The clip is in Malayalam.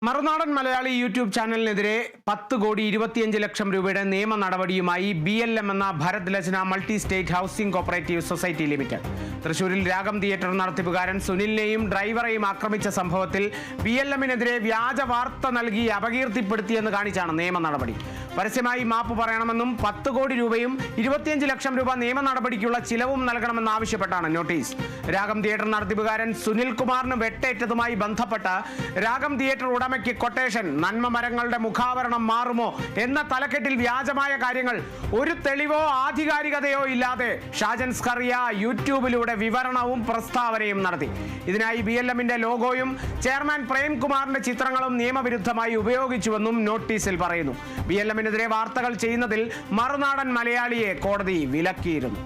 മറുനാടൻ മലയാളി യൂട്യൂബ് ചാനലിനെതിരെ 10,25,00,000 രൂപയുടെ നിയമ നടപടിയുമായി BLM എന്ന Bharat Lajna multi state housing cooperative society limited. തൃശൂരിൽ രാഗം തിയേറ്റർ നടത്തിപ്പുകാരൻ സുനിലിനെയും ഡ്രൈവറെയും ആക്രമിച്ച സംഭവത്തിൽ BLMനെതിരെ വ്യാജ വാർത്ത നൽകി അപകീർത്തിപ്പെടുത്തിയെന്ന് കാണിച്ചാണ് നിയമ നടപടി. പരസ്യമായി മാപ്പ് പറയണമെന്നും 10 കോടി രൂപയും 25 ലക്ഷം രൂപ നിയമ നടപടിക്കുള്ള ചിലവും നൽകണമെന്നാവശ്യപ്പെട്ടാണ് നോട്ടീസ്. രാഗം തിയേറ്റർ നടത്തിപ്പുകാരൻ സുനിൽ കുമാറിന് വെട്ടേറ്റതുമായി ബന്ധപ്പെട്ട് രാഗം തിയേറ്റർ ഉടമയ്ക്ക് കൊട്ടേഷൻ, നന്മ മരങ്ങളുടെ മുഖാവരണം മാറുമോ എന്ന തലക്കെട്ടിൽ വ്യാജമായ കാര്യങ്ങൾ ഒരു തെളിവോ ആധികാരികതയോ ഇല്ലാതെ ഷാജൻ സ്കറിയ യൂട്യൂബിലൂടെ വിവരണവും പ്രസ്താവനയും നടത്തി. ഇതിനായി BLMന്റെ ലോഗോയും ചെയർമാൻ പ്രേംകുമാറിന്റെ ചിത്രങ്ങളും നിയമവിരുദ്ധമായി ഉപയോഗിച്ചുവെന്നും നോട്ടീസിൽ പറയുന്നു. BLMനെതിരെ വാർത്തകൾ ചെയ്യുന്നതിൽ മറുനാടൻ മലയാളിയെ കോടതി വിലക്കിയിരുന്നു.